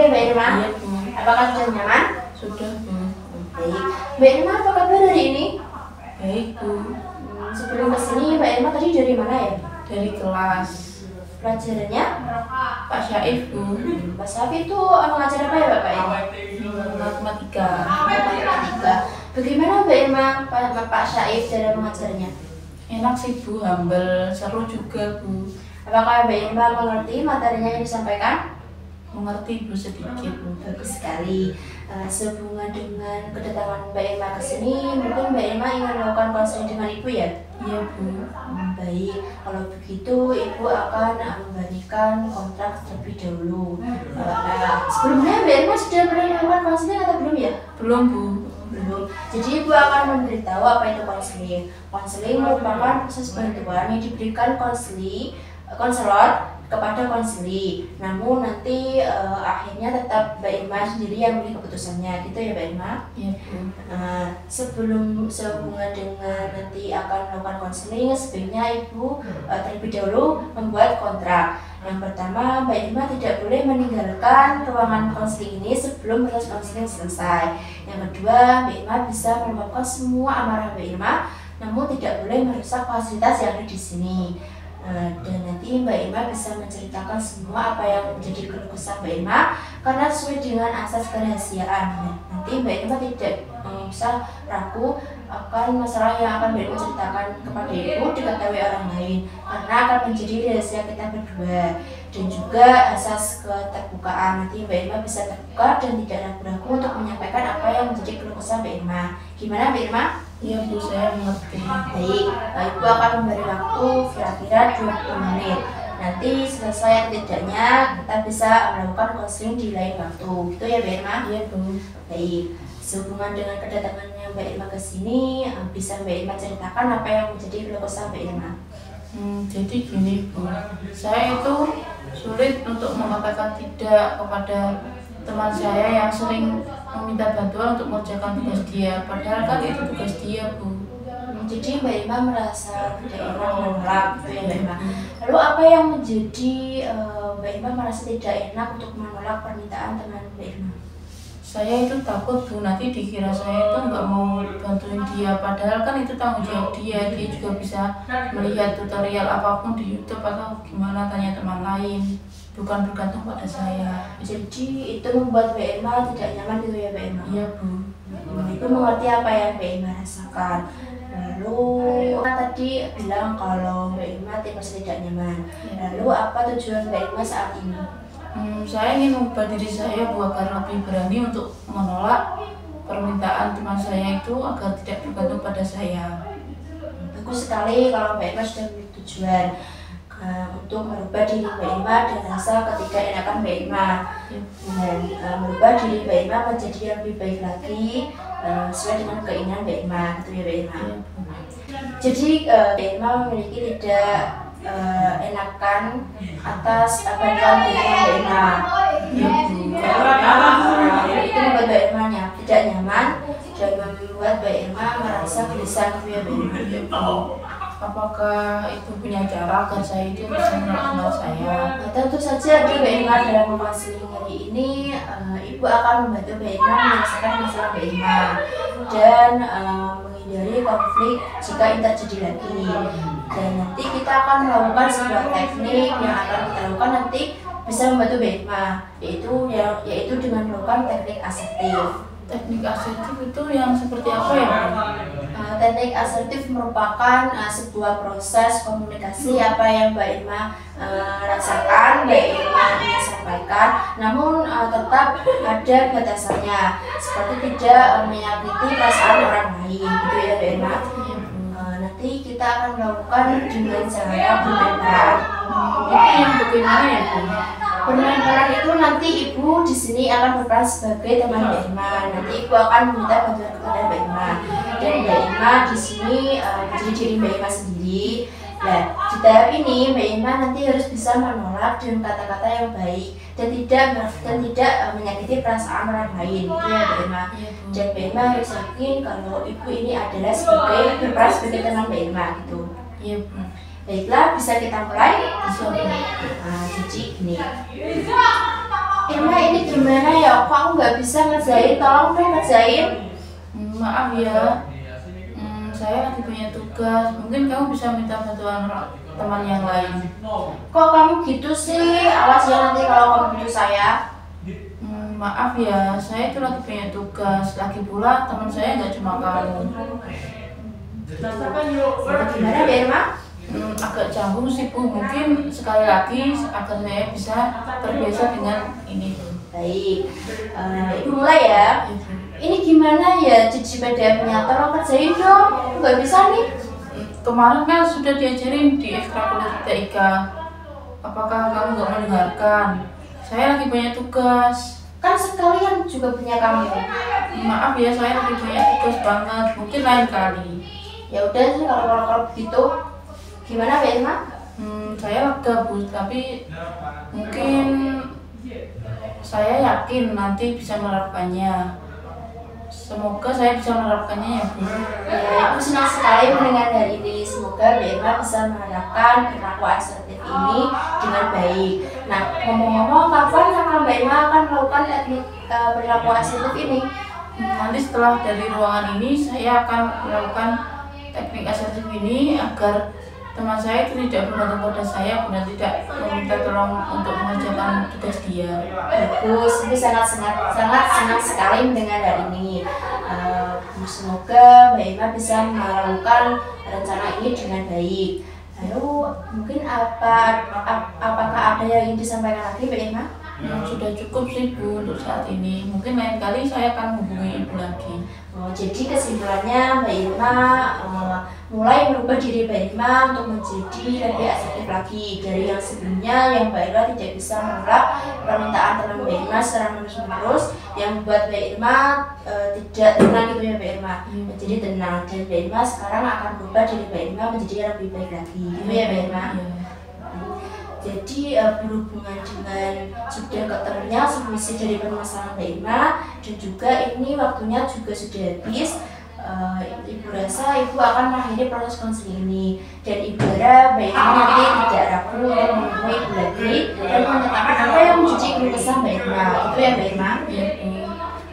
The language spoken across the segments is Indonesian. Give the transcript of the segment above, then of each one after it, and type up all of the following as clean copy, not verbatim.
ya Mbak Irma? Iya Bu. Apakah sudah nyaman? Sudah Bu. Baik. Mbak Irma apa kabar hari ini? Baik Bu. Sebelum kesini Mbak Irma tadi dari mana ya? Dari kelas Pelajarannya? Pak Syaif Bu. Pak Safi itu mengajar apa ya Bapak ini? Matematika. Matematika. Bagaimana Mbak Irma Pak Syaif dalam mengajarnya? Enak sih Bu, humble, seru juga Bu. Apakah Mbak Irma mengerti materinya yang disampaikan? Mengerti Bu sedikit Bu. Bagus sekali. Sehubungan dengan kedatangan Mbak Irma ke sini, mungkin Mbak Irma ingin melakukan konseling dengan Ibu ya? Iya Bu. Baik, kalau begitu Ibu akan memberikan kontrak terlebih dahulu. Sebelumnya Mbak Irma sudah pernah melakukan konseling atau belum ya? Belum Bu. Belum. Jadi Ibu akan memberitahu apa itu konseling. Konseling merupakan proses bantuan yang diberikan konselor kepada konseli. Namun nanti akhirnya tetap Mbak Irma sendiri yang memilih keputusannya, gitu ya Mbak Irma? Iya Bu. Sebelum sehubungan dengan nanti akan melakukan konseling, sebaiknya Ibu terlebih dahulu membuat kontrak. Yang pertama, Mbak Irma tidak boleh meninggalkan ruangan konseling ini sebelum proses konseling selesai. Yang kedua, Mbak Irma bisa meluapkan semua amarah Mbak Irma, namun tidak boleh merusak fasilitas yang ada di sini. Dan nanti Mbak Irma bisa menceritakan semua apa yang menjadi keluh kesah Mbak Irma karena sesuai dengan asas kerahasiaan. Nanti Mbak Irma tidak bisa ragu akan masalah yang akan Mbak Irma ceritakan kepada Ibu diketahui orang lain karena akan menjadi rahasia kita berdua. Dan juga asas keterbukaan, nanti Mbak Irma bisa terbuka dan tidak ragu-ragu untuk menyampaikan apa yang menjadi keluh kesah Mbak Irma. Gimana Mbak Irma? Iya Bu, saya mengerti. Baik, Ibu akan memberi waktu kira-kira 20 menit. Nanti selesai atau tidaknya kita bisa melakukan konseling di lain waktu. Gitu ya Mbak Irma? Iya Bu. Baik, sehubungan dengan kedatangannya Mbak Irma ke sini, bisa Mbak Irma ceritakan apa yang menjadi keluh kesah Mbak Irma? Jadi gini Bu, saya itu sulit untuk mengatakan tidak kepada teman saya yang sering meminta bantuan untuk mengerjakan tugas dia, padahal kan itu tugas dia Bu. Jadi Mbak Irma merasa tidak enak menolak gitu ya Mbak Irma. Lalu apa yang menjadi Mbak Irma merasa tidak enak untuk menolak permintaan teman Mbak Irma? Saya itu takut Bu, nanti dikira saya itu nggak mau bantuin dia, padahal kan itu tanggung jawab dia. Dia juga bisa melihat tutorial apapun di YouTube atau gimana, tanya teman lain, bukan bergantung pada saya. Jadi itu membuat Mbak Irma tidak nyaman gitu ya Mbak Irma? Iya Bu. Ibu mengerti apa yang Mbak Irma rasakan. Lalu tadi bilang kalau Mbak Irma tidak nyaman. Lalu apa tujuan Mbak Irma saat ini? Saya ingin mengubah diri saya Bu agar lebih berani untuk menolak permintaan teman saya itu agar tidak bergantung pada saya. Bagus sekali kalau Mbak Irma sudah memiliki tujuan untuk merubah diri Mbak Irma dan rasa ketika enakan Mbak Irma dan merubah diri Mbak Irma menjadi yang lebih baik lagi sesuai dengan keinginan Mbak Irma, gitu ya Mbak Irma. Jadi Mbak Irma memiliki tidak enakan atas bantuan dari Mbak Irma. Karena itu membuat Mbak Irma tidak nyaman dan membuat Mbak Irma merasa gelisah gitu ya Mbak Irma. Apakah itu punya cara agar saya itu bisa menolak saya? Tentu saja di Mbak Irma dalam konseling hari ini, Ibu akan membantu Mbak Irma menyelesaikan masalah Mbak Irma dan menghindari konflik jika ini terjadi lagi. Dan nanti kita akan melakukan sebuah teknik yang akan kita lakukan nanti bisa membantu Mbak Irma, yaitu dengan melakukan teknik asertif. Teknik asertif itu yang seperti apa ya Bu? Teknik asertif merupakan sebuah proses komunikasi apa yang Mbak Irma rasakan, Mbak Irma ingin sampaikan, namun tetap ada batasannya, seperti tidak menyakiti perasaan orang lain, gitu ya Mbak Irma. Nanti kita akan melakukan dengan cara bermain peran. Itu yang bagaimana ya Bu? Bermain peran itu nanti Ibu di sini akan berperan sebagai teman Mbak Irma. Nanti Ibu akan meminta bantuan kepada Mbak Irma. Dan Mbak Irma di sini menjadi diri Mbak Irma sendiri. Nah, di tahap ini Mbak Irma nanti harus bisa menolak dengan kata-kata yang baik dan tidak menyakiti perasaan orang lain, gitu ya Mbak Irma. Dan Mbak Irma harus yakin kalau Ibu ini adalah berperan sebagai teman Mbak Irma, gitu. Iya Bu. Baiklah, bisa kita mulai? Bisa Bu. Jadi gini. Irma, ini gimana ya? Kok aku nggak bisa ngerjain? Tolong deh ngerjain. Maaf ya, saya lagi punya tugas. Mungkin kamu bisa minta bantuan teman yang lain. Kok kamu gitu sih? Awas ya nanti kalau kamu gitu saya. Maaf ya, saya itu lagi punya tugas. Lagi pula teman saya nggak cuma kamu. Gimana Mbak Irma? Agak canggung sih Bu. Mungkin sekali lagi agar saya bisa terbiasa dengan ini. Baik, Ibu mulai ya. Ini gimana ya cuci PDF-nya? Tolong kerjain dong. Nggak bisa nih. Kemarin kan sudah diajarin di ekstrakurikuler TIK. Apakah kamu nggak mendengarkan? Saya lagi punya tugas. Kan sekalian juga punya kamu. Maaf ya, saya lagi punya tugas banget. Mungkin lain kali. Ya udah sih kalau begitu. Gimana Mbak Irma? Saya lega Bu, tapi mungkin saya yakin nanti bisa menerapkannya. Semoga saya bisa menerapkannya ya Bu. Ya, aku senang sekali mendengar hari ini. Semoga Mbak Irma bisa menerapkan perilaku asertif ini dengan baik. Nah, ngomong-ngomong, kapan kakak Mbak Irma akan melakukan teknik perilaku asertif ini? Nanti setelah dari ruangan ini, saya akan melakukan teknik asertif ini agar teman saya itu tidak bergantung pada saya, benar tidak meminta tolong untuk mengerjakan tugas dia. Bagus, ini sangat senang sekali mendengar hal ini. Semoga Mbak Irma bisa melakukan rencana ini dengan baik. Lalu mungkin apakah ada yang ingin disampaikan lagi Mbak Irma? Sudah cukup sih Bu untuk saat ini. Mungkin lain kali saya akan menghubungi Ibu lagi. Jadi kesimpulannya Mbak Irma mulai merubah diri Mbak Irma untuk menjadi lebih asertif lagi dari yang sebelumnya yang Mbak Irma tidak bisa menolak permintaan teman Mbak Irma secara menerus yang membuat Mbak Irma tidak tenang gitu ya Mbak Irma. Jadi tenang, dan Mbak Irma sekarang akan berubah diri Mbak Irma menjadi yang lebih baik lagi gitu ya Mbak Irma. Jadi berhubungan dengan sudah ketemunya solusi dari permasalahan Mbak Irma dan juga ini waktunya juga sudah habis. Ibu rasa Ibu akan mengakhiri proses konseling ini dan Ibu harap Mbak Irma nanti tidak ragu untuk menemui Ibu lagi dan mengetahui apa yang menjadi keluh kesah Mbak Irma. Itu ya Mbak Irma? Iya Bu.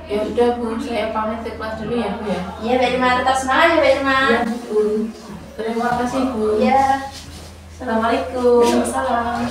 Ya udah Bu, saya pamit ke kelas dulu ya Bu ya. Iya Mbak Irma, tetap semangat ya Mbak Irma. Iya Bu. Terima kasih Bu. Iya. Assalamualaikum. Waalaikumsalam.